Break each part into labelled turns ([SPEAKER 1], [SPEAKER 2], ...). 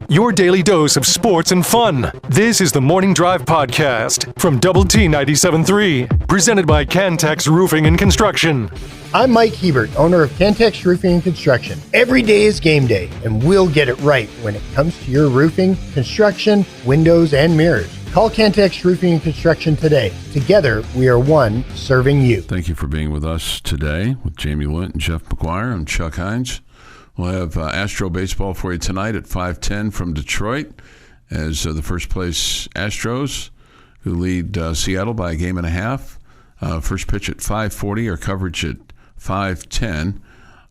[SPEAKER 1] Your daily dose of sports and fun. This is the Morning Drive Podcast from Double T 97.3, presented by Cantex Roofing and Construction.
[SPEAKER 2] I'm Mike Hebert, owner of Cantex Roofing and Construction. Every day is game day, and we'll get it right when it comes to your roofing, construction, windows, and mirrors. Call Cantex Roofing and Construction today. Together, we are one serving you.
[SPEAKER 3] Thank you for being with us today with Jamie Lent and Jeff McGuire. I'm Chuck Heinz. We'll have Astro baseball for you tonight at 5:10 from Detroit as the first place Astros, who lead Seattle by a game and a half. First pitch at 5:40, our coverage at 5:10.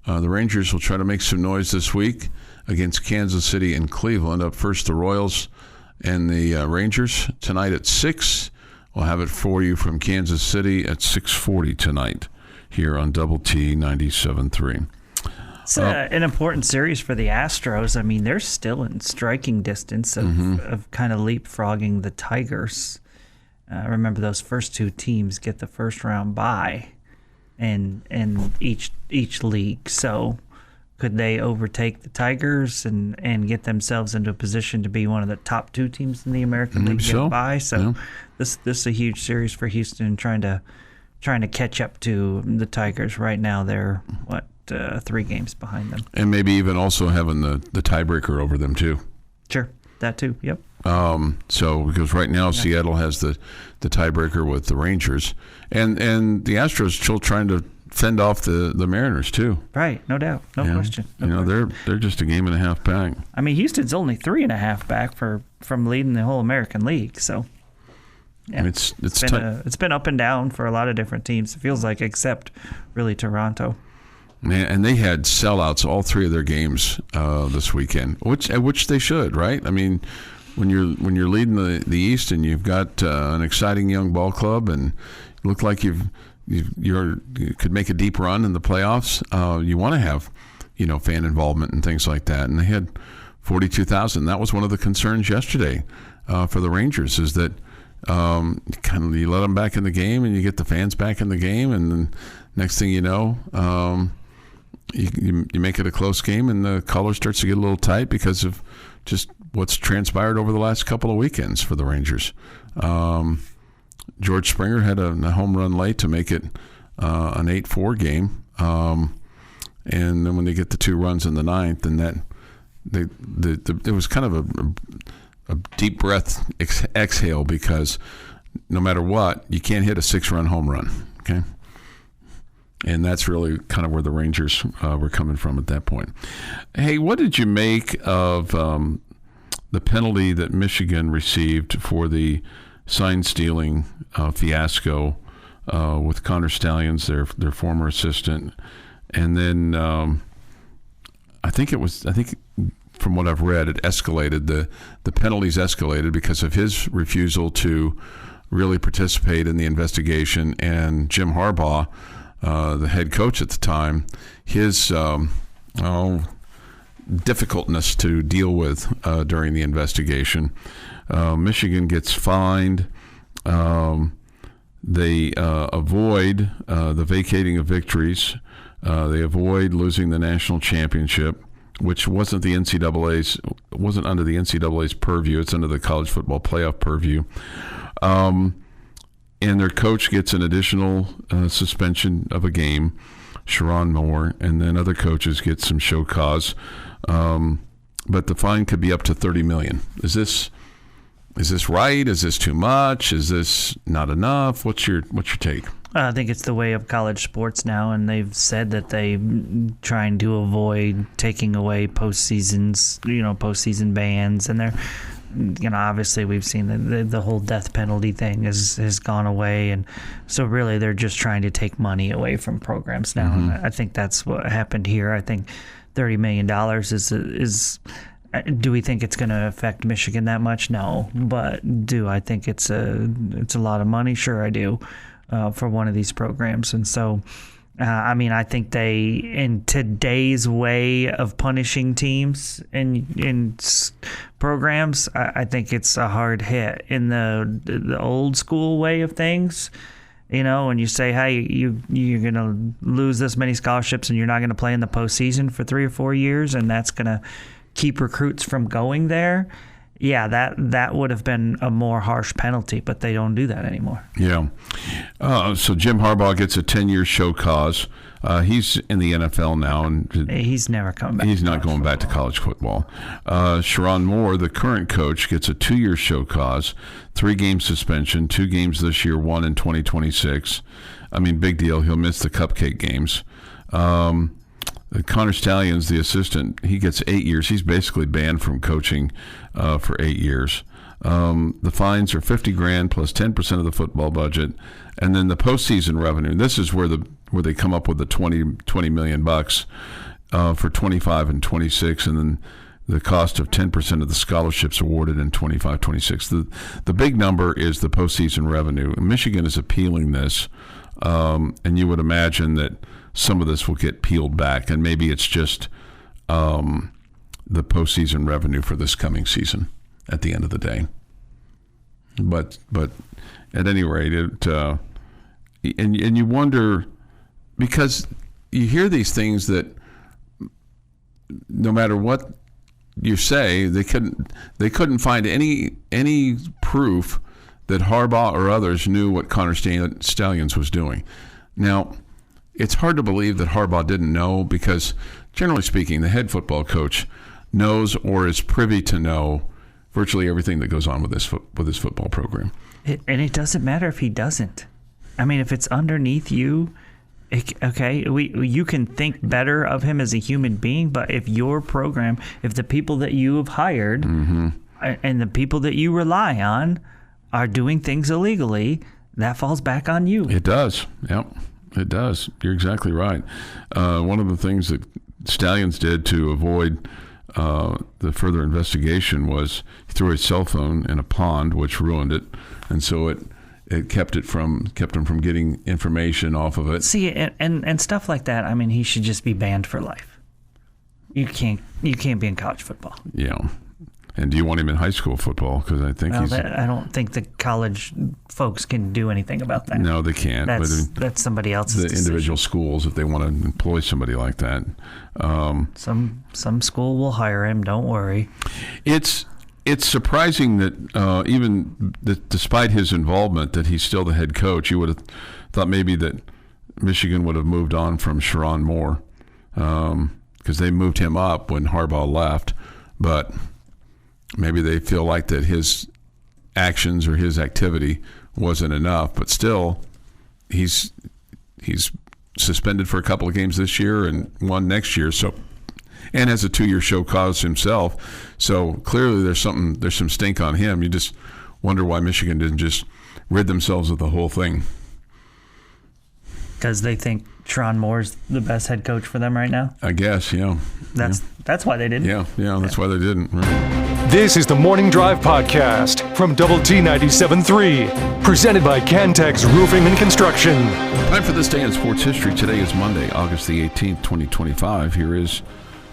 [SPEAKER 3] The Rangers will try to make some noise this week against Kansas City and Cleveland. Up first, the Royals and the Rangers tonight at 6. We'll have it for you from Kansas City at 6:40 tonight here on Double T 97.3.
[SPEAKER 4] It's an important series for the Astros. I mean, they're still in striking distance of kind of leapfrogging the Tigers. Remember, those first two teams get the first round bye in each league. So could they overtake the Tigers and get themselves into a position to be one of the top two teams in the American League get bye? So yeah. This is a huge series for Houston, trying to catch up to the Tigers. Right now, they're 3 games behind them,
[SPEAKER 3] and maybe even also having the tiebreaker over them too.
[SPEAKER 4] Sure, that too. Yep.
[SPEAKER 3] So because right now Seattle has the tiebreaker with the Rangers, and the Astros still trying to fend off the Mariners too.
[SPEAKER 4] Right, no doubt, no question.
[SPEAKER 3] They're just a game and a half back.
[SPEAKER 4] I mean, Houston's only 3.5 back from leading the whole American League. So yeah, it's been up and down for a lot of different teams. It feels like, except really Toronto.
[SPEAKER 3] And they had sellouts all 3 of their games this weekend, which they should, right? I mean, when you're leading the East and you've got an exciting young ball club and you look like you could make a deep run in the playoffs, you want to have fan involvement and things like that. And they had 42,000. That was one of the concerns yesterday for the Rangers, is that you let them back in the game and you get the fans back in the game, and then next thing you know. You make it a close game, and the color starts to get a little tight because of just what's transpired over the last couple of weekends for the Rangers. George Springer had a home run late to make it an 8-4 game, and then when they get the 2 runs in the 9th, and it was kind of a deep breath exhale, because no matter what, you can't hit a 6-run home run. Okay. And that's really kind of where the Rangers were coming from at that point. Hey, what did you make of the penalty that Michigan received for the sign-stealing fiasco with Connor Stalions, their former assistant? And then I think from what I've read, it escalated. The penalties escalated because of his refusal to really participate in the investigation, and Jim Harbaugh, the head coach at the time, his difficultness to deal with during the investigation. Michigan gets fined. They avoid the vacating of victories. They avoid losing the national championship, which wasn't under the NCAA's purview. It's under the college football playoff purview. And their coach gets an additional suspension of a game, Sharon Moore, and then other coaches get some show cause. But the fine could be up to $30 million. Is this right? Is this too much? Is this not enough? What's your take?
[SPEAKER 4] I think it's the way of college sports now, and they've said that they're trying to avoid taking away postseason bans, and they're. Obviously we've seen the whole death penalty thing has gone away, and so really they're just trying to take money away from programs now. And I think that's what happened here. I think $30 million is. Do we think it's going to affect Michigan that much? No, but do I think it's a lot of money? Sure, I do, for one of these programs, and so. I think they, in today's way of punishing teams in programs, I think it's a hard hit. In the old school way of things, when you say, hey, you're going to lose this many scholarships and you're not going to play in the postseason for 3 or 4 years, and that's going to keep recruits from going there, yeah, that would have been a more harsh penalty, but they don't do that anymore.
[SPEAKER 3] Yeah. So Jim Harbaugh gets a 10-year show cause. He's in the NFL now, and
[SPEAKER 4] he's never coming back.
[SPEAKER 3] He's not going back to college football. Sharon Moore, the current coach, gets a 2-year show cause, 3-game suspension, 2 games this year, 1 in 2026. I mean, big deal. He'll miss the cupcake games. Connor Stalions, the assistant, he gets 8 years. He's basically banned from coaching for 8 years. The fines are $50,000 plus 10% of the football budget, and then the postseason revenue. This is where they come up with the $20 million bucks for 25 and 26, and then the cost of 10% of the scholarships awarded in 25, 26. The big number is the postseason revenue. Michigan is appealing this, and you would imagine that some of this will get peeled back, and maybe it's just the postseason revenue for this coming season at the end of the day. But at any rate, and you wonder, because you hear these things that no matter what you say, they couldn't find any proof that Harbaugh or others knew what Connor Stalions was doing. Now, it's hard to believe that Harbaugh didn't know, because generally speaking, the head football coach knows or is privy to know virtually everything that goes on with this football program.
[SPEAKER 4] And it doesn't matter if he doesn't. I mean, if it's underneath you, you can think better of him as a human being, but if your program, if the people that you have hired and the people that you rely on are doing things illegally, that falls back on you.
[SPEAKER 3] It does. Yep, it does. You're exactly right. One of the things that Stalions did to avoid the further investigation was he threw his cell phone in a pond, which ruined it, and so it kept him from getting information off of it.
[SPEAKER 4] See, and stuff like that. I mean, he should just be banned for life. You can't be in college football.
[SPEAKER 3] Yeah. And do you want him in high school football? Because I think
[SPEAKER 4] I don't think the college folks can do anything about that.
[SPEAKER 3] No, they can't.
[SPEAKER 4] That's somebody else's
[SPEAKER 3] the
[SPEAKER 4] decision.
[SPEAKER 3] Individual schools, if they want to employ somebody like that.
[SPEAKER 4] Some school will hire him. Don't worry.
[SPEAKER 3] It's surprising that despite his involvement, that he's still the head coach. You would have thought maybe that Michigan would have moved on from Sharon Moore, because they moved him up when Harbaugh left, but maybe they feel like that his actions or his activity wasn't enough. But still, he's suspended for a couple of games this year and one next year. So, and has a 2-year show cause himself. So clearly, there's some stink on him. You just wonder why Michigan didn't just rid themselves of the whole thing.
[SPEAKER 4] Because they think Sharon Moore's the best head coach for them right now?
[SPEAKER 3] I guess, yeah.
[SPEAKER 4] That's why they didn't.
[SPEAKER 3] Yeah, that's why they didn't. Right.
[SPEAKER 1] This is the Morning Drive Podcast from Double T 97.3, presented by Cantex Roofing and Construction.
[SPEAKER 3] Time for This Day in Sports History. Today is Monday, August the 18th, 2025. Here is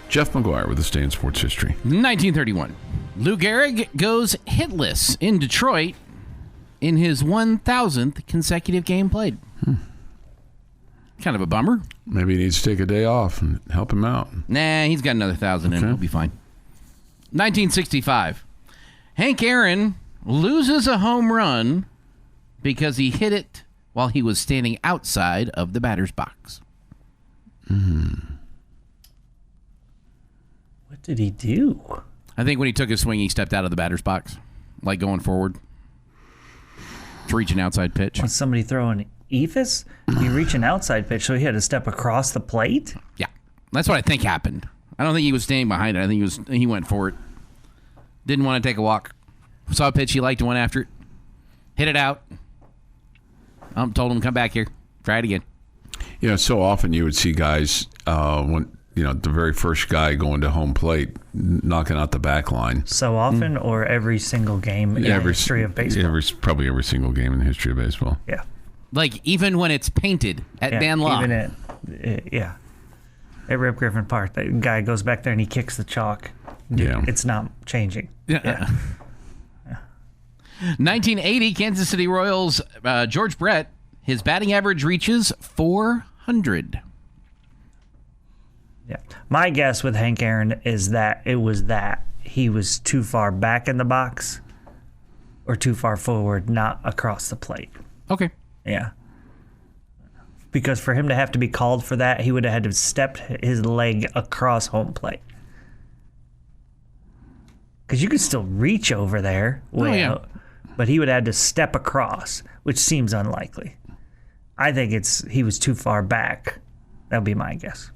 [SPEAKER 3] Jeff McGuire with This Day in Sports History.
[SPEAKER 5] 1931. Lou Gehrig goes hitless in Detroit in his 1,000th consecutive game played. Kind of a bummer.
[SPEAKER 3] Maybe he needs to take a day off and help him out.
[SPEAKER 5] Nah, he's got another 1,000 in. He'll be fine. 1965. Hank Aaron loses a home run because he hit it while he was standing outside of the batter's box.
[SPEAKER 4] What did he do?
[SPEAKER 5] I think when he took his swing, he stepped out of the batter's box, like going forward to reach an outside pitch.
[SPEAKER 4] Was somebody throwing ephus? He reached an outside pitch, so he had to step across the plate?
[SPEAKER 5] Yeah, that's what I think happened. I don't think he was standing behind it. I think he went for it. Didn't want to take a walk. Saw a pitch he liked and went after it. Hit it out. Told him to come back here. Try it again.
[SPEAKER 3] So often you would see guys when the very first guy going to home plate knocking out the back line.
[SPEAKER 4] So often, or every single game in the history of baseball?
[SPEAKER 3] Probably every single game in the history of baseball.
[SPEAKER 4] Yeah.
[SPEAKER 5] Like, even when it's painted at Dan Law.
[SPEAKER 4] Even at Rip Griffin Park, that guy goes back there and he kicks the chalk.
[SPEAKER 3] Yeah.
[SPEAKER 4] It's not changing.
[SPEAKER 5] Yeah. 1980, Kansas City Royals, George Brett, his batting average reaches .400.
[SPEAKER 4] Yeah. My guess with Hank Aaron is that he was too far back in the box or too far forward, not across the plate.
[SPEAKER 5] Okay.
[SPEAKER 4] Yeah. Because for him to have to be called for that, he would have had to step his leg across home plate. Because you could still reach over there, out, but he would have had to step across, which seems unlikely. I think he was too far back. That would be my guess.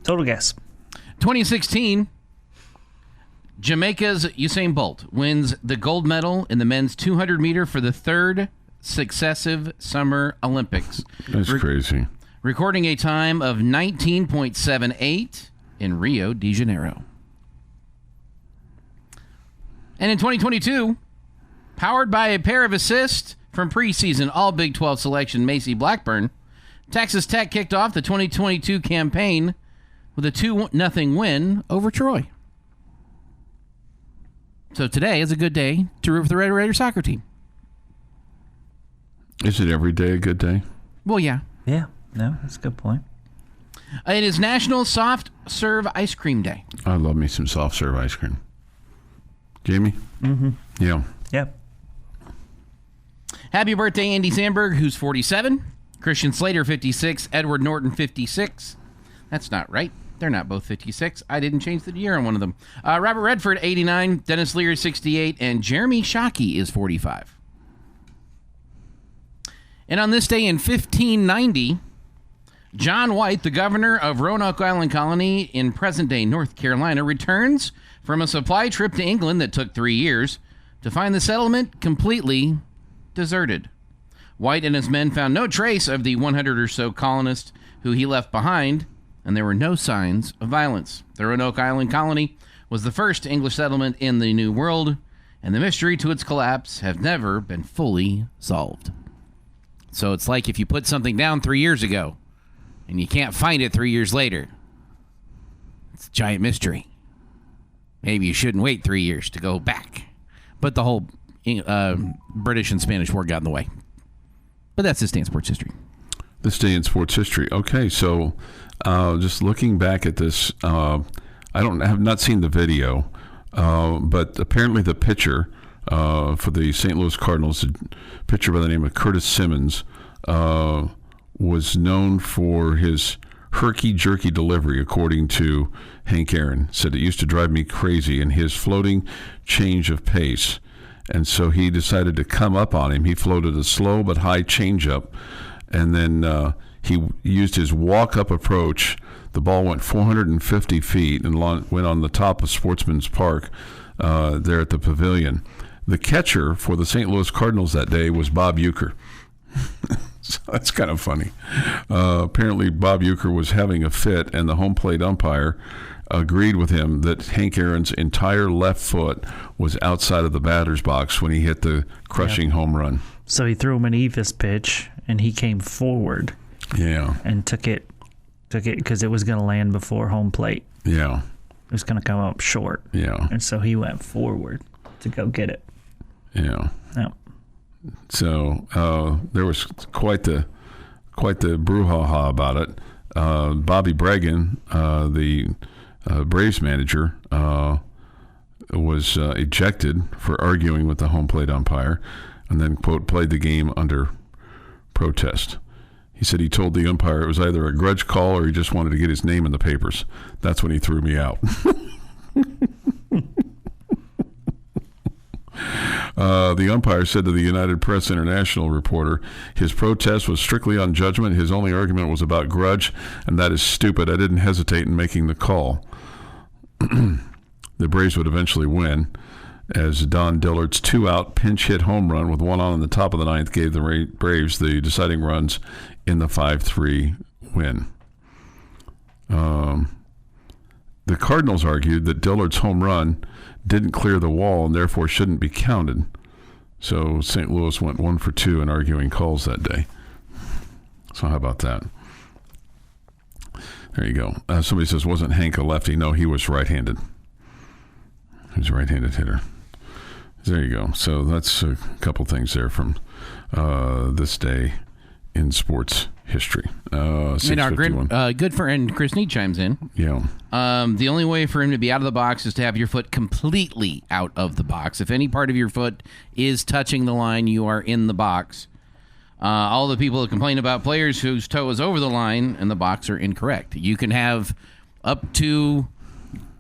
[SPEAKER 4] Total guess.
[SPEAKER 5] 2016, Jamaica's Usain Bolt wins the gold medal in the men's 200 meter for the third successive Summer Olympics.
[SPEAKER 3] That's crazy.
[SPEAKER 5] Recording a time of 19.78 in Rio de Janeiro. And in 2022, powered by a pair of assists from preseason All Big 12 selection Macy Blackburn, Texas Tech kicked off the 2022 campaign with a 2-0 win over Troy. So today is a good day to root for the Red Raider soccer team.
[SPEAKER 3] Is it every day a good day?
[SPEAKER 5] Well, yeah.
[SPEAKER 4] Yeah, no, that's a good point.
[SPEAKER 5] It is National Soft Serve Ice Cream Day.
[SPEAKER 3] I love me some soft serve ice cream. Jamie?
[SPEAKER 4] Mm-hmm.
[SPEAKER 3] Yeah.
[SPEAKER 4] Yep.
[SPEAKER 5] Happy birthday, Andy Sandberg, who's 47. Christian Slater, 56. Edward Norton, 56. That's not right. They're not both 56. I didn't change the year on one of them. Robert Redford, 89. Dennis Leary, 68. And Jeremy Shockey is 45. And on this day in 1590, John White, the governor of Roanoke Island Colony in present-day North Carolina, returns from a supply trip to England that took 3 years to find the settlement completely deserted. White and his men found no trace of the 100 or so colonists who he left behind, and there were no signs of violence. The Roanoke Island Colony was the first English settlement in the New World, and the mystery to its collapse have never been fully solved. So it's like if you put something down 3 years ago, and you can't find it 3 years later. It's a giant mystery. Maybe you shouldn't wait 3 years to go back. But the whole British and Spanish War got in the way. But that's this day in sports history.
[SPEAKER 3] This day in sports history. Okay, so just looking back at this, I have not seen the video, but apparently the pitcher for the St. Louis Cardinals, a pitcher by the name of Curtis Simmons, was known for his herky-jerky delivery, according to Hank Aaron. Said it used to drive me crazy in his floating change of pace. And so he decided to come up on him. He floated a slow but high changeup, and then he used his walk-up approach. The ball went 450 feet and went on the top of Sportsman's Park there at the Pavilion. The catcher for the St. Louis Cardinals that day was Bob Uecker. So that's kind of funny. Apparently, Bob Uecker was having a fit, and the home plate umpire agreed with him that Hank Aaron's entire left foot was outside of the batter's box when he hit the crushing home run.
[SPEAKER 4] So he threw him an Evis pitch, and he came forward.
[SPEAKER 3] Yeah.
[SPEAKER 4] And took it because it was going to land before home plate.
[SPEAKER 3] Yeah.
[SPEAKER 4] It was going to come up short.
[SPEAKER 3] Yeah.
[SPEAKER 4] And so he went forward to go get it.
[SPEAKER 3] Yeah.
[SPEAKER 4] Yeah.
[SPEAKER 3] So there was quite the brouhaha about it. Bobby Bragan, the Braves manager, was ejected for arguing with the home plate umpire, and then, quote, played the game under protest. He said he told the umpire it was either a grudge call or he just wanted to get his name in the papers. That's when he threw me out. The umpire said to the United Press International reporter, his protest was strictly on judgment. His only argument was about grudge, and that is stupid. I didn't hesitate in making the call. The Braves would eventually win, as Don Dillard's 2-out pinch hit home run with one on in the top of the ninth gave the Braves the deciding runs in the 5-3 win. The Cardinals argued that Dillard's home run didn't clear the wall and therefore shouldn't be counted. So St. Louis went 1 for 2 in arguing calls that day. So how about that? There you go. Somebody says, wasn't Hank a lefty? No, he was right-handed. He was a right-handed hitter. There you go. So that's a couple things there from this day in sports history.
[SPEAKER 5] And our
[SPEAKER 3] 651.
[SPEAKER 5] good friend Chris Need chimes in.
[SPEAKER 3] Yeah.
[SPEAKER 5] The only way for him to be out of the box is to have your foot completely out of the box. If any part of your foot is touching the line, you are in the box. All the people that complain about players whose toe is over the line in the box are incorrect. You can have up to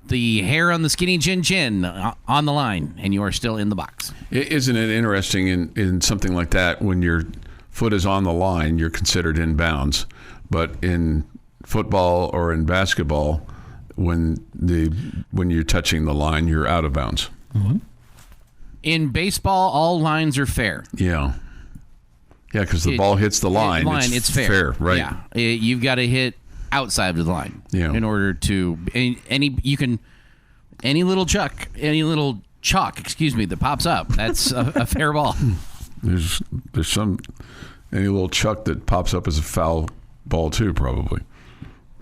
[SPEAKER 5] the hair on the skinny chin on the line, and you are still in the box.
[SPEAKER 3] Isn't it interesting in something like that, when your foot is on the line, you're considered in bounds. But in football or in basketball, when you're touching the line, you're out of bounds.
[SPEAKER 5] Mm-hmm. In baseball, all lines are fair.
[SPEAKER 3] Yeah. Yeah, because the ball hits the line.
[SPEAKER 5] It's fair.
[SPEAKER 3] Right?
[SPEAKER 5] Yeah, you've got to hit outside of the line in order to any little chalk that pops up. That's a fair ball.
[SPEAKER 3] There's any little chuck that pops up as a foul ball too, probably.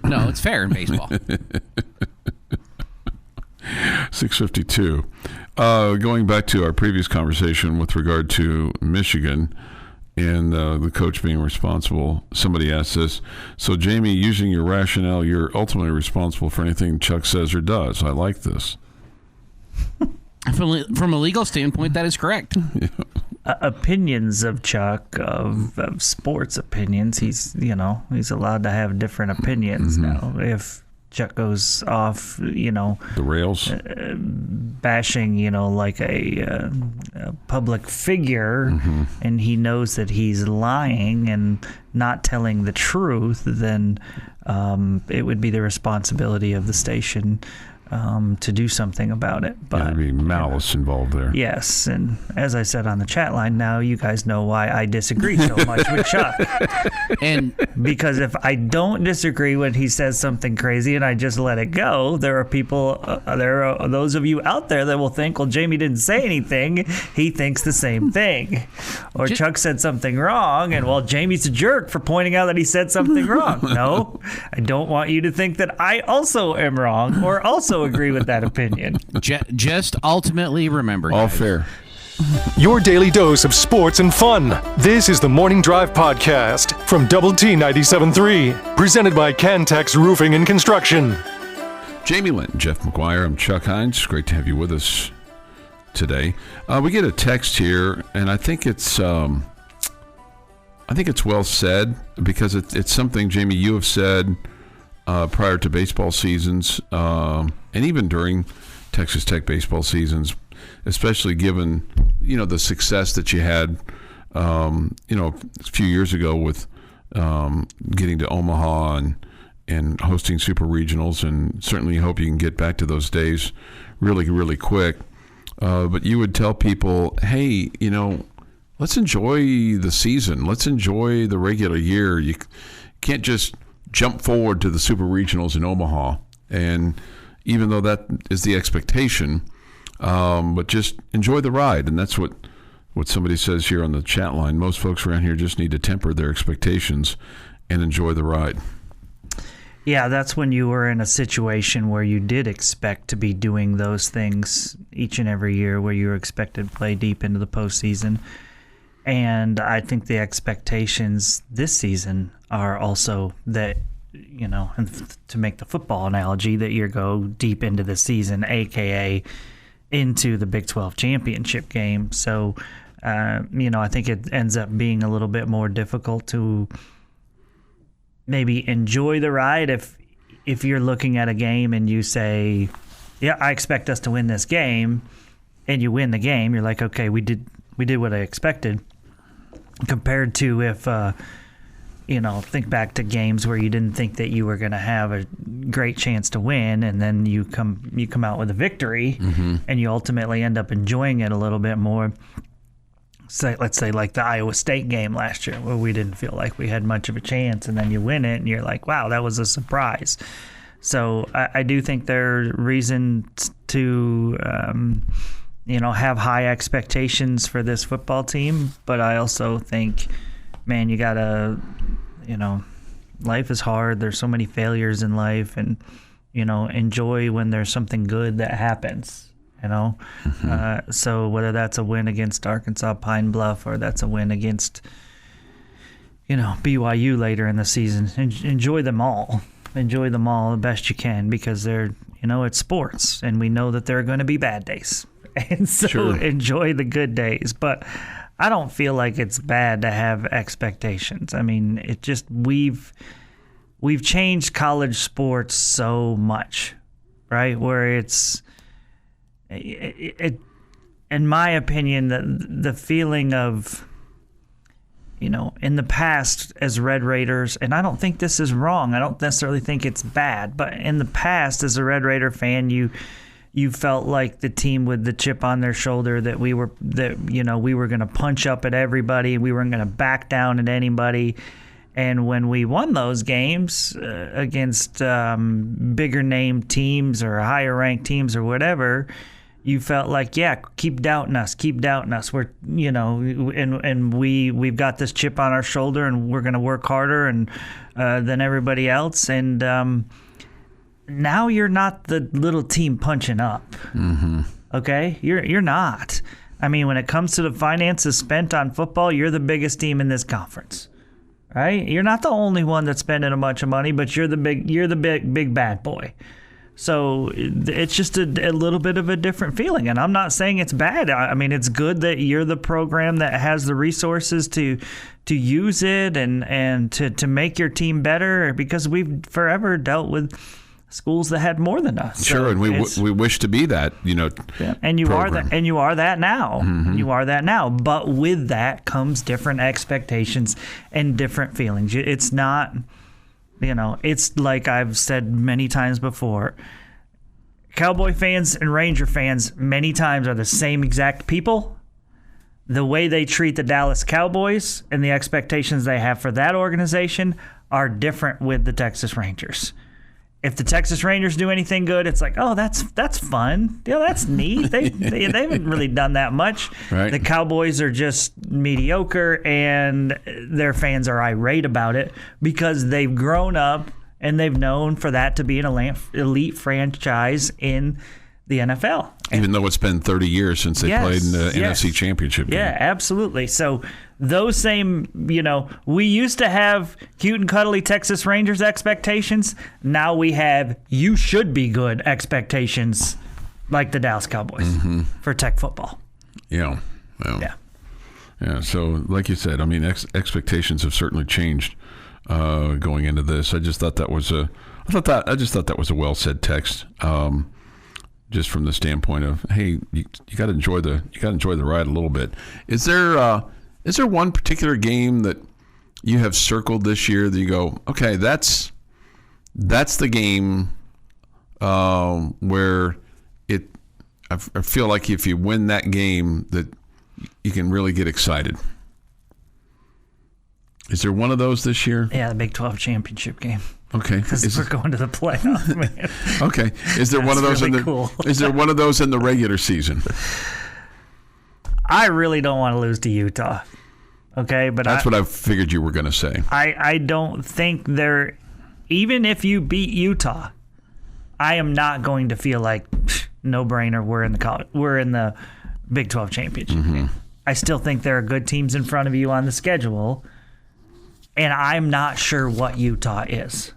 [SPEAKER 5] No, it's fair in baseball.
[SPEAKER 3] 652. Going back to our previous conversation with regard to Michigan and the coach being responsible, somebody asked this. So, Jamie, using your rationale, you're ultimately responsible for anything Chuck says or does. I like this.
[SPEAKER 5] From a legal standpoint, that is correct.
[SPEAKER 3] Yeah.
[SPEAKER 4] Opinions of Chuck, of sports opinions, he's allowed to have different opinions now. If Chuck goes off,
[SPEAKER 3] the rails,
[SPEAKER 4] bashing, like a public figure, and he knows that he's lying and not telling the truth, then it would be the responsibility of the station to do something about it. But
[SPEAKER 3] there'd be malice involved there.
[SPEAKER 4] Yes, and as I said on the chat line, now you guys know why I disagree so much with Chuck.
[SPEAKER 5] And
[SPEAKER 4] because if I don't disagree when he says something crazy and I just let it go, there are people, there are those of you out there that will think, well, Jamie didn't say anything. He thinks the same thing. Or Chuck said something wrong, and well, Jamie's a jerk for pointing out that he said something wrong. No, I don't want you to think that I also am wrong or also agree with that opinion.
[SPEAKER 5] Just ultimately remember,
[SPEAKER 3] all
[SPEAKER 5] guys,
[SPEAKER 3] fair.
[SPEAKER 1] Your daily dose of sports and fun. This is the Morning Drive Podcast from Double T 97.3, presented by Cantex Roofing and Construction.
[SPEAKER 3] Jamie Lent, Jeff McGuire, I'm Chuck Heinz. Great to have you with us today. We get a text here, and I think it's well said, because it's something, Jamie, you have said prior to baseball seasons, and even during Texas Tech baseball seasons, especially given the success that you had a few years ago with getting to Omaha and hosting super regionals, and certainly hope you can get back to those days really, really quick. But you would tell people, hey, let's enjoy the season. Let's enjoy the regular year. You can't just jump forward to the super regionals in Omaha. And even though that is the expectation, but just enjoy the ride. And that's what somebody says here on the chat line. Most folks around here just need to temper their expectations and enjoy the ride.
[SPEAKER 4] Yeah, that's when you were in a situation where you did expect to be doing those things each and every year, where you were expected to play deep into the postseason. And I think the expectations this season are also that, to make the football analogy, that you go deep into the season, a.k.a. into the Big 12 championship game. So, I think it ends up being a little bit more difficult to maybe enjoy the ride if you're looking at a game and you say, yeah, I expect us to win this game, and you win the game. You're like, okay, we did what I expected. Compared to if think back to games where you didn't think that you were going to have a great chance to win, and then you come out with a victory, and you ultimately end up enjoying it a little bit more. Let's say like the Iowa State game last year, where we didn't feel like we had much of a chance, and then you win it, and you're like, wow, that was a surprise. So I do think there's reason to have high expectations for this football team, but I also think, man, you gotta, life is hard. There's so many failures in life, and, enjoy when there's something good that happens, So whether that's a win against Arkansas Pine Bluff, or that's a win against, BYU later in the season. Enjoy them all. Enjoy them all the best you can, because they're, it's sports, and we know that there are going to be bad days. And so
[SPEAKER 3] Sure.
[SPEAKER 4] Enjoy the good days. But I don't feel like it's bad to have expectations. I mein, it just, we've changed college sports so much, right? Where it's, in my opinion, the feeling of, in the past as Red Raiders, and I don't think this is wrong. I don't necessarily think it's bad, but in the past as a Red Raider fan, you felt like the team with the chip on their shoulder, that we were going to punch up at everybody. We weren't going to back down at anybody. And when we won those games against bigger name teams or higher ranked teams or whatever, you felt like, yeah, keep doubting us. We're, and we've got this chip on our shoulder, and we're going to work harder than everybody else. And now you're not the little team punching up.
[SPEAKER 3] Mm-hmm.
[SPEAKER 4] Okay, you're not. I mean, when it comes to the finances spent on football, you're the biggest team in this conference. Right? You're not the only one that's spending a bunch of money, but you're the big bad boy. So it's just a little bit of a different feeling, and I'm not saying it's bad. I mean, it's good that you're the program that has the resources to use it and to make your team better, because we've forever dealt with schools that had more than us.
[SPEAKER 3] Sure, and we wish to be that,
[SPEAKER 4] yeah, and you
[SPEAKER 3] program.
[SPEAKER 4] are that, and you are that now.
[SPEAKER 3] Mm-hmm.
[SPEAKER 4] You are that now. But with that comes different expectations and different feelings. It's not. It's like I've said many times before, Cowboy fans and Ranger fans many times are the same exact people. The way they treat the Dallas Cowboys and the expectations they have for that organization are different with the Texas Rangers. If the Texas Rangers do anything good, it's like, oh, that's fun. That's neat. They haven't really done that much.
[SPEAKER 3] Right.
[SPEAKER 4] The Cowboys are just mediocre, and their fans are irate about it because they've grown up and they've known for that to be an elite franchise in the NFL.
[SPEAKER 3] Even though it's been 30 years since they played in the
[SPEAKER 4] yes.
[SPEAKER 3] NFC Championship game.
[SPEAKER 4] Yeah, absolutely. So those same, we used to have cute and cuddly Texas Rangers expectations. Now we have you should be good expectations like the Dallas Cowboys for Tech football.
[SPEAKER 3] Yeah. Well,
[SPEAKER 4] yeah.
[SPEAKER 3] Yeah. So like you said, I mean, expectations have certainly changed going into this. I just thought that was a well said text. Just from the standpoint of, hey, you got to enjoy the ride a little bit. Is there one particular game that you have circled this year that you go, okay, that's the game where I feel like if you win that game that you can really get excited. Is there one of those this year?
[SPEAKER 4] Yeah, the Big 12 championship game.
[SPEAKER 3] Okay,
[SPEAKER 4] because we're going to the playoffs, man.
[SPEAKER 3] Okay, is there one of those
[SPEAKER 4] really
[SPEAKER 3] in the?
[SPEAKER 4] Cool.
[SPEAKER 3] Is there one of those in the regular season?
[SPEAKER 4] I really don't want to lose to Utah. Okay, but
[SPEAKER 3] that's what I figured you were going to say.
[SPEAKER 4] I don't think they're, even if you beat Utah, I am not going to feel like no brainer. We're in the Big 12 championship game. I still think there are good teams in front of you on the schedule, and I'm not sure what Utah is.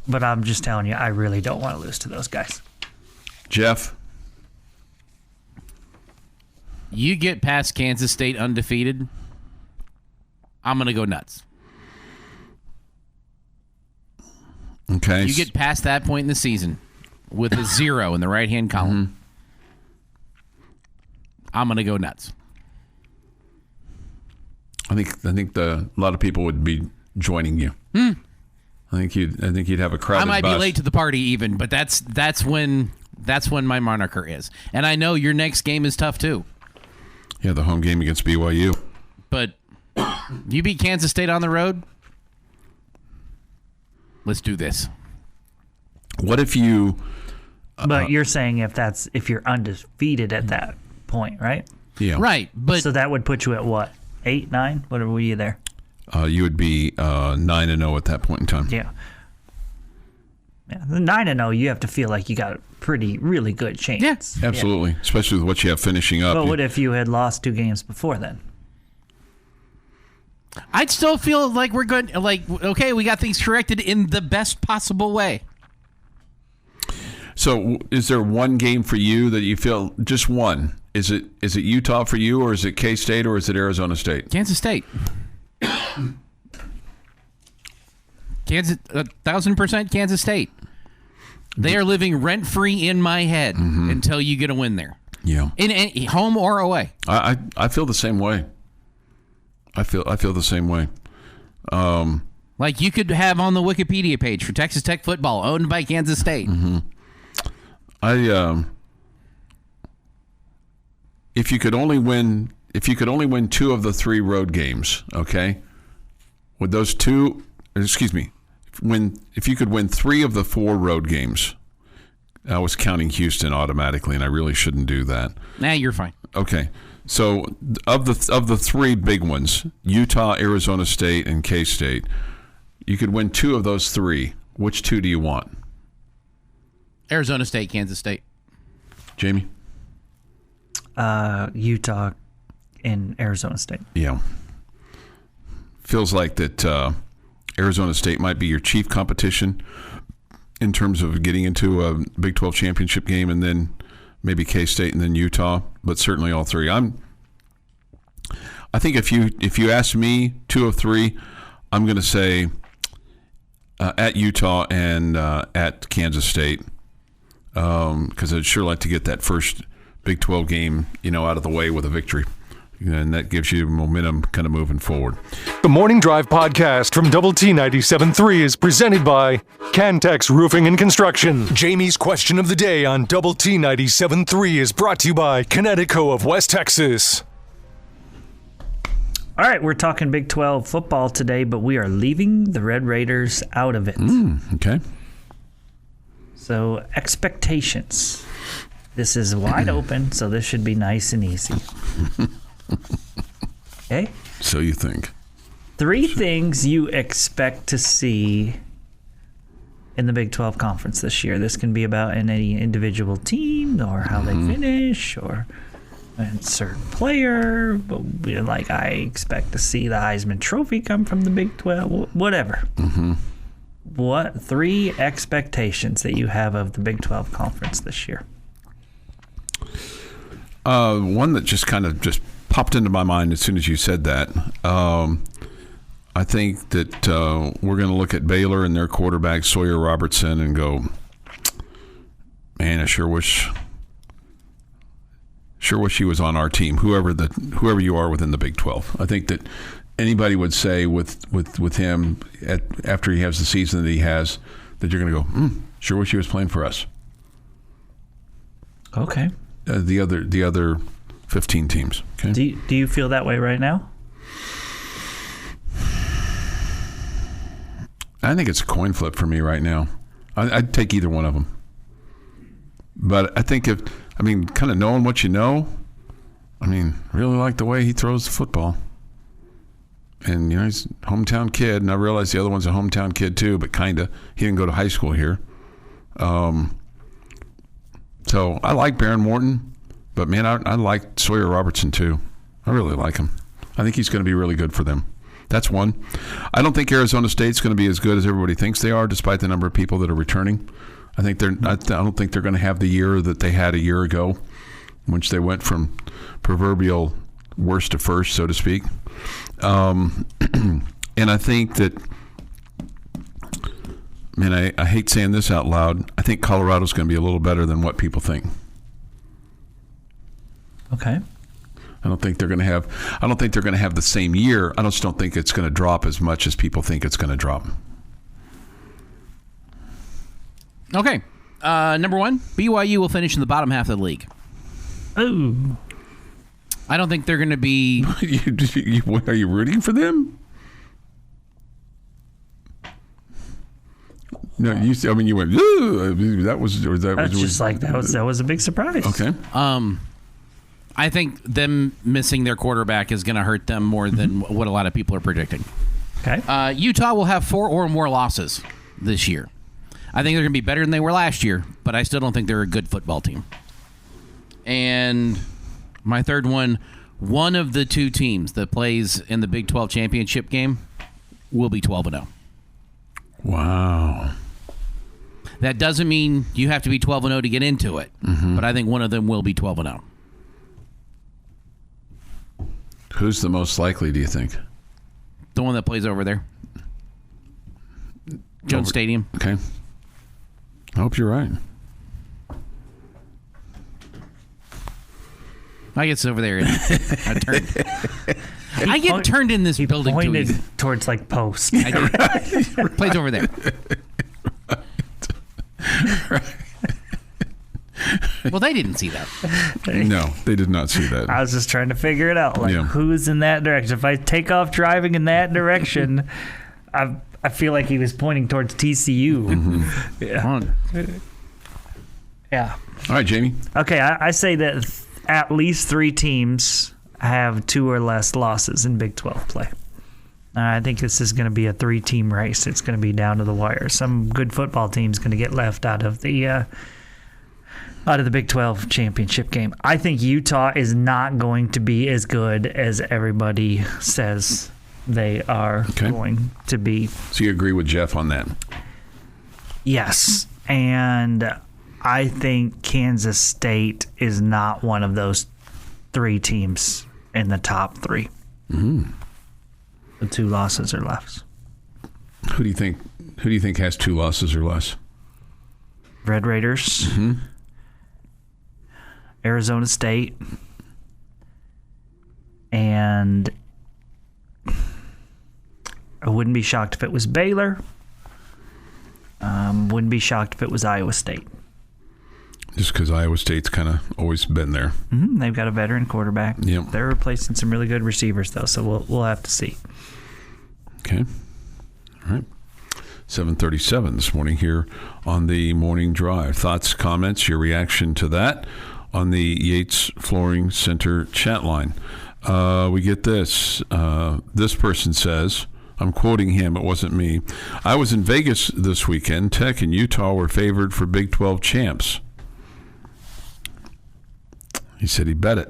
[SPEAKER 4] But I'm just telling you, I really don't want to lose to those guys.
[SPEAKER 3] Jeff?
[SPEAKER 5] You get past Kansas State undefeated, I'm going to go nuts.
[SPEAKER 3] Okay.
[SPEAKER 5] You get past that point in the season with a 0 in the right-hand column, I'm going to go nuts.
[SPEAKER 3] I think a lot of people would be joining you. I think you'd have a crowded
[SPEAKER 5] I might
[SPEAKER 3] bus.
[SPEAKER 5] be late to the party even, but that's when my moniker is. And I know your next game is tough too.
[SPEAKER 3] Yeah, the home game against BYU.
[SPEAKER 5] But you beat Kansas State on the road. Let's do this.
[SPEAKER 3] What if you?
[SPEAKER 4] But you're saying if you're undefeated at that point, right?
[SPEAKER 3] Yeah.
[SPEAKER 5] Right. But
[SPEAKER 4] so that would put you at what? 8, 9? What were you there?
[SPEAKER 3] You would be 9-0 at that point in time.
[SPEAKER 4] Yeah. Yeah, the 9-0, you have to feel like you got a really good chance.
[SPEAKER 5] Yes,
[SPEAKER 3] absolutely, yeah. Especially with what you have finishing up.
[SPEAKER 4] But what if you had lost 2 games before then?
[SPEAKER 5] I'd still feel like we're good. Like, okay, we got things corrected in the best possible way.
[SPEAKER 3] So, is there one game for you that you feel, just one? Is it Utah for you, or is it K-State, or is it Arizona State?
[SPEAKER 5] Kansas State. 1,000% Kansas State. They are living rent-free in my head until you get a win there.
[SPEAKER 3] Yeah.
[SPEAKER 5] In any, home or away.
[SPEAKER 3] I feel the same way. I feel the same way.
[SPEAKER 5] Like you could have on the Wikipedia page for Texas Tech football owned by Kansas State.
[SPEAKER 3] Mm-hmm. If you could only win 2 of the 3 road games, okay? With those 2, excuse me, if you could win 3 of the 4 road games, I was counting Houston automatically, and I really shouldn't do that.
[SPEAKER 5] Nah, you're fine.
[SPEAKER 3] Okay, so of the 3 big ones, Utah, Arizona State, and K-State, you could win 2 of those 3. Which 2 do you want?
[SPEAKER 5] Arizona State, Kansas State.
[SPEAKER 3] Jamie?
[SPEAKER 4] Utah and Arizona State.
[SPEAKER 3] Yeah. Feels like that Arizona State might be your chief competition in terms of getting into a Big 12 championship game, and then maybe K-State and then Utah, but certainly all 3. I think if you ask me 2 of 3, I'm going to say at Utah and at Kansas State, because I'd sure like to get that first Big 12 game, out of the way with a victory. And that gives you momentum kind of moving forward.
[SPEAKER 1] The Morning Drive podcast from Double T 97.3 is presented by Cantex Roofing and Construction. Jamie's question of the day on Double T 97.3 is brought to you by Connecticut of West Texas.
[SPEAKER 4] All right, we're talking Big 12 football today, but we are leaving the Red Raiders out of it.
[SPEAKER 3] Okay.
[SPEAKER 4] So, expectations. This is wide open, so this should be nice and easy. Okay?
[SPEAKER 3] So you think.
[SPEAKER 4] 3 things you expect to see in the Big 12 Conference this year. This can be about any individual team or how they finish or a certain player. But I expect to see the Heisman Trophy come from the Big 12, whatever. What 3 expectations that you have of the Big 12 Conference this year?
[SPEAKER 3] One that just kind of popped into my mind as soon as you said that. I think that we're going to look at Baylor and their quarterback Sawyer Robertson and go, man, I sure wish he was on our team. Whoever you are within the Big 12, I think that anybody would say with him after he has the season that he has, that you're going to go, sure wish he was playing for us.
[SPEAKER 4] Okay.
[SPEAKER 3] The other 15 teams. Okay.
[SPEAKER 4] Do you feel that way right now?
[SPEAKER 3] I think it's a coin flip for me right now. I'd take either one of them. But I think kind of knowing what you know, really like the way he throws the football. And, he's a hometown kid, and I realize the other one's a hometown kid too, but kind of. He didn't go to high school here. So I like Baron Morton, but, man, I like Sawyer Robertson too. I really like him. I think he's going to be really good for them. That's one. I don't think Arizona State's going to be as good as everybody thinks they are, despite the number of people that are returning. I don't think they're going to have the year that they had a year ago, which they went from proverbial worst to first, so to speak. And I think that, man, I hate saying this out loud. I think Colorado's going to be a little better than what people think.
[SPEAKER 4] Okay.
[SPEAKER 3] I don't think they're going to have the same year. I just don't think it's going to drop as much as people think it's going to drop.
[SPEAKER 5] Okay. Number 1, BYU will finish in the bottom half of the league.
[SPEAKER 4] Oh.
[SPEAKER 5] I don't think they're going to be...
[SPEAKER 3] Are you rooting for them? No, you went, ooh, that was
[SPEAKER 4] a big surprise.
[SPEAKER 3] Okay.
[SPEAKER 5] I think them missing their quarterback is going to hurt them more than what a lot of people are predicting.
[SPEAKER 4] Okay.
[SPEAKER 5] Utah will have 4 or more losses this year. I think they're going to be better than they were last year, but I still don't think they're a good football team. And my third one, one of the two teams that plays in the Big 12 championship game will be 12-0.
[SPEAKER 3] Wow.
[SPEAKER 5] That doesn't mean you have to be 12-0 to get into it, but I think one of them will be 12-0.
[SPEAKER 3] Who's the most likely, do you think?
[SPEAKER 5] The one that plays over there. Jones Stadium.
[SPEAKER 3] Okay. I hope you're right.
[SPEAKER 5] I get over there. I get turned in this building too
[SPEAKER 4] Pointed
[SPEAKER 5] easy.
[SPEAKER 4] towards like post.
[SPEAKER 5] I do. Plays over there. Well, they didn't see that.
[SPEAKER 3] No, they did not see that.
[SPEAKER 4] I was just trying to figure it out. Like,
[SPEAKER 3] Yeah.
[SPEAKER 4] who's in that direction? If I take off driving in that direction, I feel like he was pointing towards TCU. Yeah. Yeah.
[SPEAKER 3] All right, Jamie.
[SPEAKER 4] Okay, I say that at least 3 teams have 2 or less losses in Big 12 play. I think this is going to be a 3-team race. It's going to be down to the wire. Some good football team's going to get left out of the Big 12 championship game. I think Utah is not going to be as good as everybody says they are going to be.
[SPEAKER 3] So you agree with Jeff on that?
[SPEAKER 4] Yes, and I think Kansas State is not one of those 3 teams in the top 3.
[SPEAKER 3] Mm-hmm.
[SPEAKER 4] The 2 losses or less.
[SPEAKER 3] Who do you think has 2 losses or less?
[SPEAKER 4] Red Raiders, Arizona State, and I wouldn't be shocked if it was Baylor. Wouldn't be shocked if it was Iowa State.
[SPEAKER 3] Just because Iowa State's kind of always been there.
[SPEAKER 4] Mm-hmm. They've got a veteran quarterback.
[SPEAKER 3] Yep.
[SPEAKER 4] They're replacing some really good receivers, though, so we'll have to see.
[SPEAKER 3] Okay. All right. 7:37 this morning here on the Morning Drive. Thoughts, comments, your reaction to that on the Yates Flooring Center chat line. We get this. This person says, I'm quoting him, it wasn't me. I was in Vegas this weekend. Tech and Utah were favored for Big 12 champs. He said he bet it.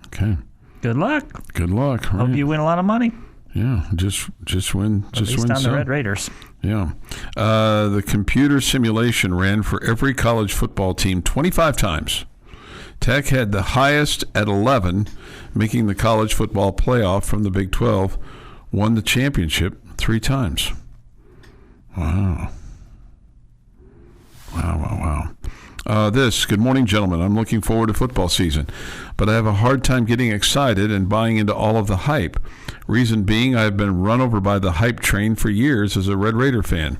[SPEAKER 3] Okay.
[SPEAKER 4] Good luck.
[SPEAKER 3] Good luck.
[SPEAKER 4] Hope
[SPEAKER 3] Right.
[SPEAKER 4] you win a lot of money.
[SPEAKER 3] Yeah, just win.
[SPEAKER 4] At
[SPEAKER 3] Just
[SPEAKER 4] least
[SPEAKER 3] win
[SPEAKER 4] on
[SPEAKER 3] some.
[SPEAKER 4] the Red Raiders.
[SPEAKER 3] Yeah. The computer simulation ran for every college football team 25 times. Tech had the highest at 11, making the college football playoff from the Big 12, won the championship 3 times. Wow. Wow. Good morning, gentlemen. I'm looking forward to football season, but I have a hard time getting excited and buying into all of the hype. Reason being, I've been run over by the hype train for years as a Red Raider fan.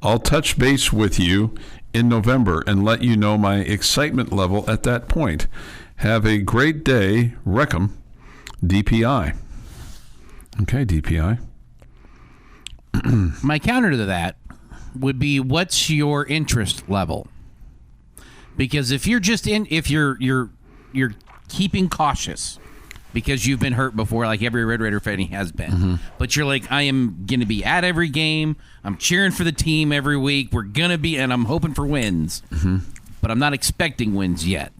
[SPEAKER 3] I'll touch base with you in November and let you know my excitement level at that point. Have a great day. Wreckham, DPI. Okay, DPI.
[SPEAKER 5] My counter to that would be, what's your interest level? Because if you're you're keeping cautious because you've been hurt before, like every Red Raider fan has been, but you're like, I am going to be at every game. I'm cheering for the team every week. We're going to be, and I'm hoping for wins, but I'm not expecting wins yet.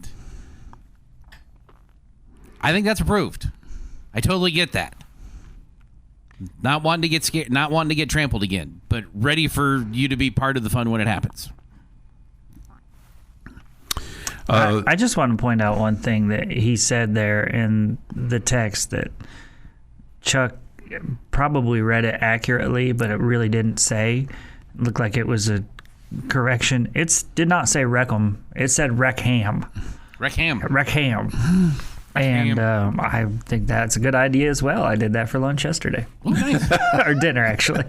[SPEAKER 5] I think that's approved. I totally get that. Not wanting to get scared, not wanting to get trampled again, but ready for you to be part of the fun when it happens.
[SPEAKER 4] I just want to point out one thing that he said there in the text that Chuck probably read it accurately, but it really didn't say. It looked like it was a correction. It did not say Wreckham. It said Wreckham.
[SPEAKER 5] Wreckham.
[SPEAKER 4] And I think that's a good idea as well. I did that for lunch yesterday.
[SPEAKER 5] Oh, nice.
[SPEAKER 4] Or dinner, actually.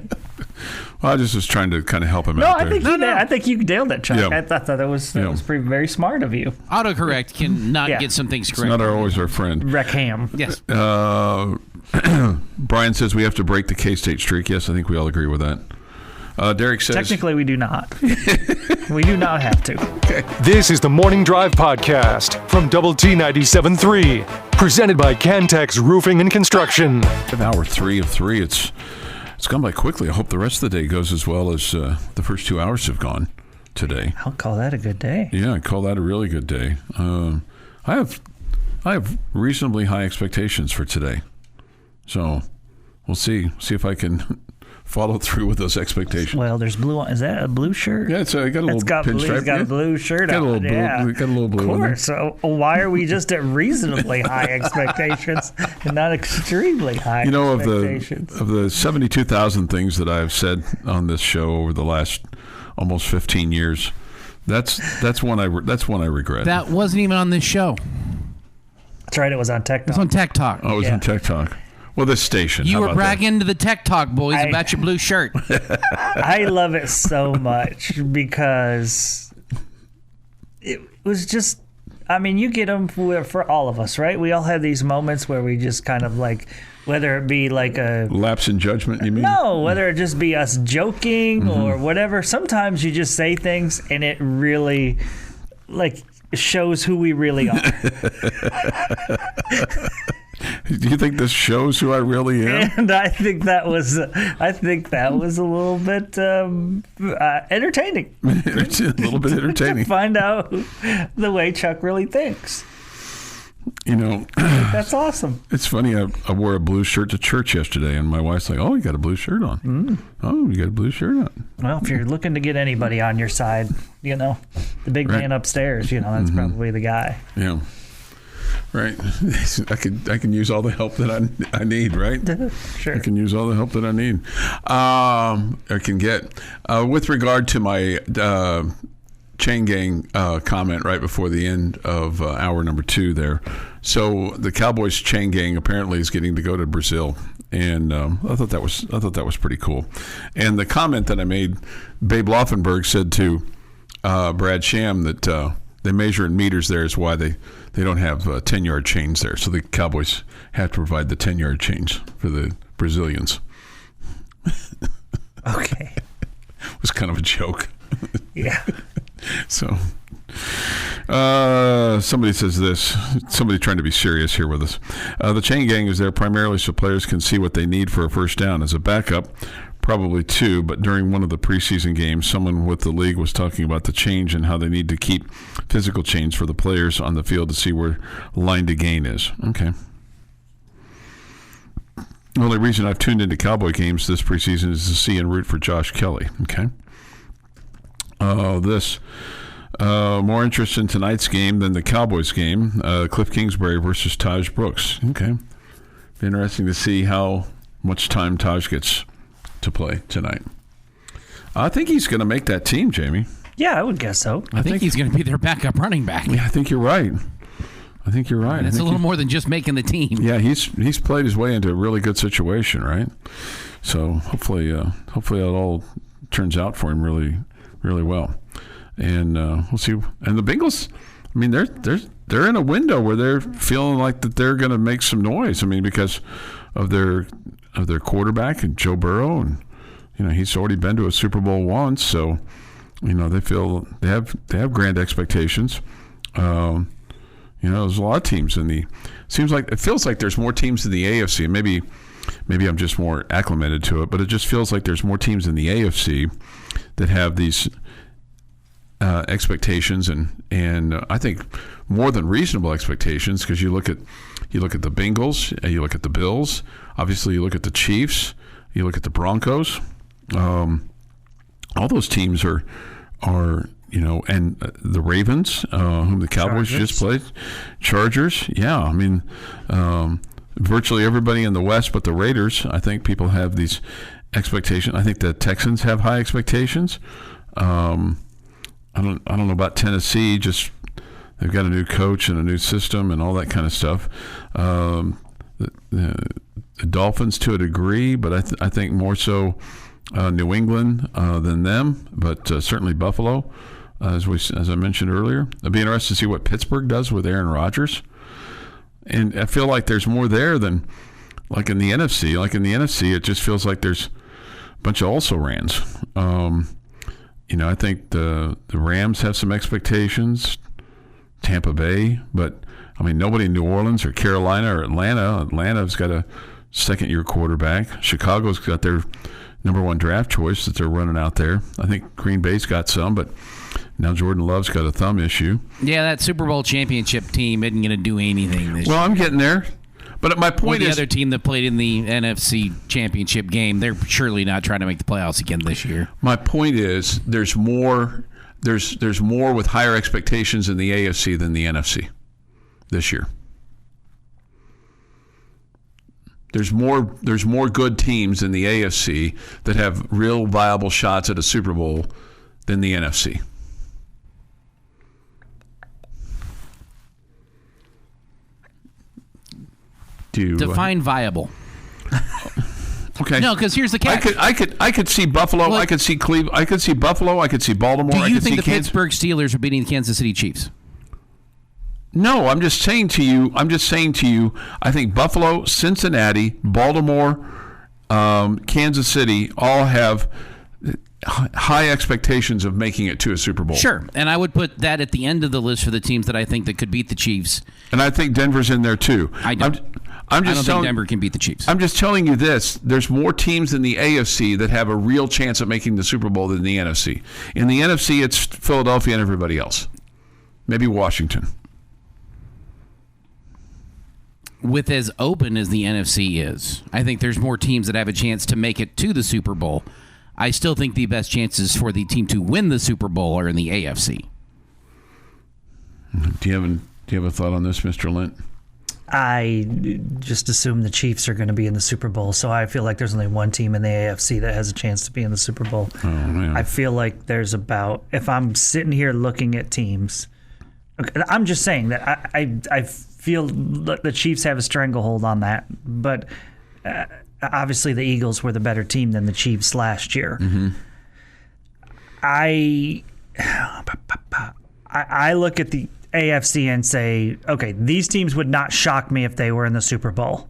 [SPEAKER 3] Well, I just was trying to kind of help him
[SPEAKER 4] No,
[SPEAKER 3] out
[SPEAKER 4] I
[SPEAKER 3] there.
[SPEAKER 4] think I think you nailed it, Chuck.
[SPEAKER 3] Yeah.
[SPEAKER 4] I thought that was pretty very smart of you.
[SPEAKER 5] Autocorrect can not
[SPEAKER 4] Yeah.
[SPEAKER 5] get some things
[SPEAKER 3] It's
[SPEAKER 5] correct.
[SPEAKER 3] not always our friend.
[SPEAKER 4] Wreckham.
[SPEAKER 5] Yes.
[SPEAKER 3] Brian says we have to break the K-State streak. Yes, I think we all agree with that. Derek says...
[SPEAKER 4] Technically, we do not. We do not have to.
[SPEAKER 1] This is the Morning Drive Podcast from Double T 97.3, presented by Cantex Roofing and Construction.
[SPEAKER 3] Hour 3 of 3. It's gone by quickly. I hope the rest of the day goes as well as the first 2 hours have gone today.
[SPEAKER 4] I'll call that a good day.
[SPEAKER 3] Yeah, I call that a really good day. I I have reasonably high expectations for today. So we'll see if I can follow through with those expectations.
[SPEAKER 4] Well, there's blue on. Is that a blue shirt?
[SPEAKER 3] Yeah, I got a little pinstripe.
[SPEAKER 4] He's got a blue shirt
[SPEAKER 3] got
[SPEAKER 4] on.
[SPEAKER 3] A little blue,
[SPEAKER 4] yeah.
[SPEAKER 3] got a little blue.
[SPEAKER 4] Of course. So why are we just at reasonably high expectations and not extremely high expectations?
[SPEAKER 3] Of the 72,000 things that I've said on this show over the last almost 15 years, that's one I regret.
[SPEAKER 5] That wasn't even on this show.
[SPEAKER 4] That's right. It was on Tech Talk.
[SPEAKER 5] It was on Tech Talk.
[SPEAKER 3] Oh, it was on Tech Talk. Well, this station.
[SPEAKER 5] You were bragging to the Tech Talk boys about your blue shirt.
[SPEAKER 4] I love it so much because it was just, I mean, you get them for all of us, right? We all have these moments where we just kind of like, whether it be like a
[SPEAKER 3] lapse in judgment, you mean?
[SPEAKER 4] No, whether it just be us joking or whatever. Sometimes you just say things and it really like shows who we really are.
[SPEAKER 3] Do you think this shows who I really am?
[SPEAKER 4] And I think that was a little bit entertaining.
[SPEAKER 3] A little bit entertaining.
[SPEAKER 4] To find out the way Chuck really thinks.
[SPEAKER 3] You know,
[SPEAKER 4] that's awesome.
[SPEAKER 3] It's funny. I wore a blue shirt to church yesterday, and my wife's like, "Oh, you got a blue shirt on? Oh, you got a blue shirt on."
[SPEAKER 4] Well, if you're looking to get anybody on your side, you know, the big man upstairs, you know, that's probably the guy.
[SPEAKER 3] Yeah. Right. I can use all the help that I need, right?
[SPEAKER 4] Sure.
[SPEAKER 3] I can use all the help that I need. I can get. With regard to my chain gang comment right before the end of hour number 2 there. So the Cowboys chain gang apparently is getting to go to Brazil. And I thought that was pretty cool. And the comment that I made, Babe Laufenberg said to Brad Sham that they measure in meters there is why they don't have 10-yard chains there. So the Cowboys have to provide the 10-yard chains for the Brazilians.
[SPEAKER 4] Okay.
[SPEAKER 3] It was kind of a joke.
[SPEAKER 4] Yeah.
[SPEAKER 3] So somebody says this. Somebody trying to be serious here with us. The chain gang is there primarily so players can see what they need for a first down. As a backup, probably 2, but during one of the preseason games, someone with the league was talking about the change and how they need to keep physical change for the players on the field to see where line to gain is. Okay. The only reason I've tuned into Cowboy games this preseason is to see and root for Josh Kelly. Okay. More interest in tonight's game than the Cowboys game. Cliff Kingsbury versus Taj Brooks. Okay. Be interesting to see how much time Taj gets to play tonight. I think he's going to make that team, Jamie.
[SPEAKER 4] Yeah, I would guess so.
[SPEAKER 5] I think he's going to be their backup running back.
[SPEAKER 3] Yeah, I think you're right.
[SPEAKER 5] And it's a little more than just making the team.
[SPEAKER 3] Yeah, he's played his way into a really good situation, right? So hopefully it all turns out for him really, really well. And we'll see. And the Bengals, I mean, they're in a window where they're feeling like that they're going to make some noise. I mean, because of their quarterback and Joe Burrow, and he's already been to a Super Bowl once, so they feel they have grand expectations. There's a lot of teams it feels like there's more teams in the AFC, and maybe I'm just more acclimated to it, but it just feels like there's more teams in the AFC that have these expectations, and I think more than reasonable expectations, because you look at the Bengals, you look at the Bills, obviously you look at the Chiefs, you look at the Broncos. All those teams are and the Ravens, whom the Cowboys just played, Chargers. Yeah, I mean, virtually everybody in the West, but the Raiders. I think people have these expectations. I think the Texans have high expectations. I don't know about Tennessee. Just they've got a new coach and a new system and all that kind of stuff. The Dolphins to a degree, but I think more so New England than them. But certainly Buffalo, as I mentioned earlier. It'd be interesting to see what Pittsburgh does with Aaron Rodgers. And I feel like there's more there than like in the NFC. Like in the NFC, it just feels like there's a bunch of also-rans. I think the Rams have some expectations, Tampa Bay, but I mean, nobody in New Orleans or Carolina or Atlanta. Atlanta's got a second-year quarterback. Chicago's got their number one draft choice that they're running out there. I think Green Bay's got some, but now Jordan Love's got a thumb issue.
[SPEAKER 5] Yeah, that Super Bowl championship team isn't going to do anything this year.
[SPEAKER 3] Well, I'm getting there. But my point
[SPEAKER 5] the
[SPEAKER 3] is,
[SPEAKER 5] other team that played in the NFC championship game, they're surely not trying to make the playoffs again this year.
[SPEAKER 3] my point is, there's more with higher expectations in the AFC than the NFC this year. There's more good teams in the AFC that have real viable shots at a Super Bowl than the NFC.
[SPEAKER 5] Define viable.
[SPEAKER 3] Okay.
[SPEAKER 5] No, because here's the catch.
[SPEAKER 3] I could see Buffalo.
[SPEAKER 5] Look,
[SPEAKER 3] I could see Cleveland. I could see Buffalo. I could see Baltimore.
[SPEAKER 5] Do
[SPEAKER 3] I
[SPEAKER 5] you
[SPEAKER 3] could
[SPEAKER 5] think
[SPEAKER 3] see
[SPEAKER 5] the Pittsburgh Steelers are beating the Kansas City Chiefs?
[SPEAKER 3] No, I'm just saying to you. I think Buffalo, Cincinnati, Baltimore, Kansas City all have high expectations of making it to a Super Bowl.
[SPEAKER 5] Sure, and I would put that at the end of the list for the teams that I think that could beat the Chiefs.
[SPEAKER 3] And I think Denver's in there too.
[SPEAKER 5] I don't. I don't think Denver can beat the Chiefs.
[SPEAKER 3] I'm just telling you this. There's more teams in the AFC that have a real chance of making the Super Bowl than the NFC. In the NFC, it's Philadelphia and everybody else. Maybe Washington.
[SPEAKER 5] With as open as the NFC is, I think there's more teams that have a chance to make it to the Super Bowl. I still think the best chances for the team to win the Super Bowl are in the AFC.
[SPEAKER 3] Do you have a thought on this, Mr. Lent?
[SPEAKER 4] I just assume the Chiefs are going to be in the Super Bowl, so I feel like there's only one team in the AFC that has a chance to be in the Super Bowl.
[SPEAKER 3] Oh, man.
[SPEAKER 4] I feel like there's if I'm sitting here looking at teams, I'm just saying that I feel the Chiefs have a stranglehold on that, but obviously the Eagles were the better team than the Chiefs last year.
[SPEAKER 3] Mm-hmm.
[SPEAKER 4] I look at the AFC and say, okay, these teams would not shock me if they were in the Super Bowl.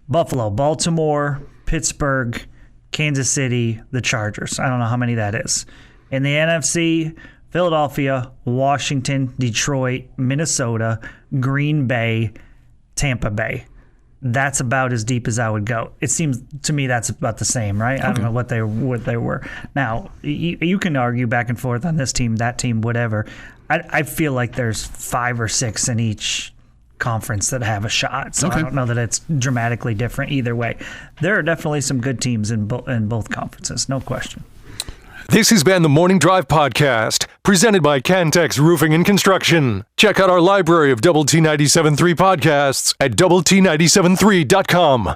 [SPEAKER 4] Buffalo, Baltimore, Pittsburgh, Kansas City, the Chargers. I don't know how many that is. In the NFC, Philadelphia, Washington, Detroit, Minnesota, Green Bay, Tampa Bay. That's about as deep as I would go. It seems to me that's about the same, right? I don't know what they were. Now, you can argue back and forth on this team, that team, whatever. I feel like there's 5 or 6 in each conference that have a shot. So I don't know that it's dramatically different either way. There are definitely some good teams in both conferences, no question.
[SPEAKER 1] This has been the Morning Drive Podcast, presented by Cantex Roofing and Construction. Check out our library of Double T 97.3 podcasts at doublet973.com.